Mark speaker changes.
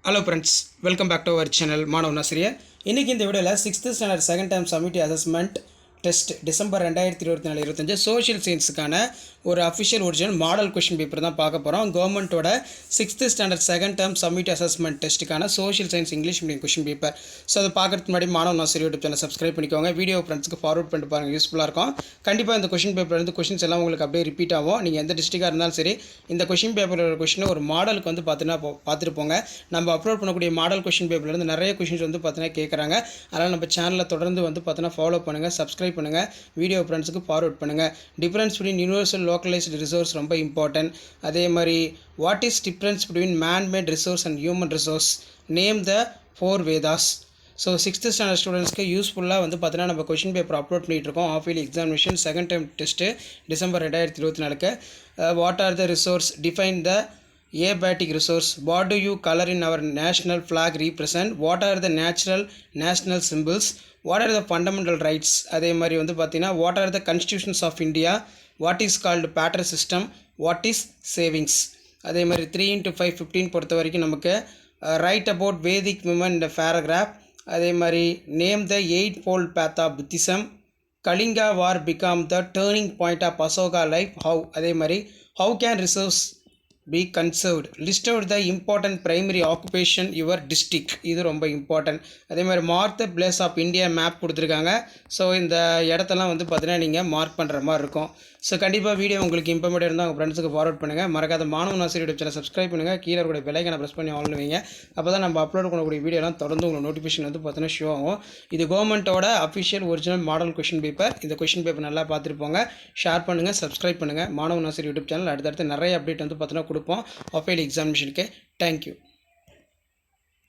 Speaker 1: Hello friends, welcome back to our channel Manav Nasriya. இன்னைக்கு இந்த வீடியோல 6th standard second time summative assessment test December 2024-25 social சயின்ஸுக்கான ஒரு official original model question paper தான் பார்க்க போகிறோம். கவர்மெண்ட்டோட 6th standard second time summative assessment டெஸ்ட்டுக்கான social science English medium question paper. So அதை பார்க்கறதுக்கு முன்னாடி மாணவ நாசரி யூடியூப் சேனல் சப்ஸ்கிரைப் பண்ணிக்கோங்க. வீடியோ ஃப்ரெண்ட்ஸ்க்கு ஃபார்வர்ட் பண்ணிட்டு பாருங்கள், யூஸ்ஃபுல்லாக இருக்கும். கண்டிப்பாக இந்த கொஷின் பேப்பர்லேருந்து கொஷின்ஸ் எல்லாம் உங்களுக்கு அப்படியே ரிப்பீட் ஆகும். நீங்கள் எந்த டிஸ்ட்ரிக்டாக இருந்தாலும் சரி இந்த கொஷின் பேப்பரோட கொஷினை ஒரு மாடலுக்கு வந்து பார்த்துட்டு போங்க. நம்ம அப்லோட் பண்ணக்கூடிய மாடல் கொஷின் பேப்பர்லேருந்து நிறைய கொஷின்ஸ் வந்து பார்த்தீங்கன்னா கேட்குறாங்க. அதனால் நம்ம சேனலில் தொடர்ந்து வந்து பார்த்தீங்கன்னா ஃபாலோ பண்ணுங்கள், சப்ஸ்கிரைப் பண்ணுங்கள், வீடியோ ஃப்ரெண்ட்ஸுக்கு ஃபார்வர்ட் பண்ணுங்கள். Difference between universal localised resource ரொம்ப இம்பார்ட்டன்ட். அதே மாதிரி what is difference between man-made resource and human resource, name the 4 Vedas. So 6th standard ஸ்டூடெண்ட்ஸ்க்கு யூஸ்ஃபுல்லாக வந்து பார்த்தீங்கன்னா நம்ம கொஷின் பேப்பர் அப்லோட் பண்ணிகிட்டு இருக்கோம். Of early examination second time test December 2024. What are the resource, define the abiotic resource, what do you color in our national flag represent, what are the natural national symbols, what are the fundamental rights. அதே மாதிரி வந்து பார்த்தீங்கன்னா what are the constitutions of India, what is called pattern system, what is savings. அதே மாதிரி 3 into 5 15 பொறுத்த வரைக்கும் நமக்கு write about Vedic women in the paragraph. அதே மாதிரி name the 8-fold path of Buddhism, Kalinga war become the turning point of Asoka life, how. அதே மாதிரி how can resource be conserved, list out the important primary occupation your district, இது ரொம்ப important. அதே மாதிரி mark the place of India map கொடுத்துருக்காங்க. So இந்த இடத்தெல்லாம் வந்து பார்த்தீங்கன்னா நீங்கள் மார்க் பண்ணுற மாதிரி இருக்கும். ஸோ கண்டிப்பாக வீடியோ உங்களுக்கு இம்பார்ட்டன்ட் இருந்தால் உங்கள் ஃப்ரெண்ட்ஸுக்கு ஃபார்வர்ட் பண்ணுங்கள். மறக்காத மாணவ நாசரி யூடியூப் சேனல் சப்ஸ்கிரைப் பண்ணுங்கள். கீழே கூட பெல்லைக்கான ப்ரெஸ் பண்ணி ஆன் பண்ணுவீங்க. அப்போ தான் நம்ம அப்லோட் பண்ணக்கூடிய வீடியோலாம் தொடர்ந்து உங்களுக்கு நோட்டிஃபிகேஷன் வந்து பார்த்தீங்கன்னா ஷோ ஆகும். இது கவர்மெண்ட்டோட official original model question paper. இந்த கொஷின் பேப்பர் நல்லா பார்த்துட்டு போங்க, ஷேர் பண்ணுங்கள், சப்ஸ்கிரைப் பண்ணுங்கள். மாணவ நாசரி யூடியூப் சேனல் அடுத்தடுத்து நிறைய அப்டேட் வந்து பார்த்தீங்கன்னா கொடுப்போம் ஆஃப் இயர்லி எக்ஸாமினேஷனுக்கு. தேங்க்யூ.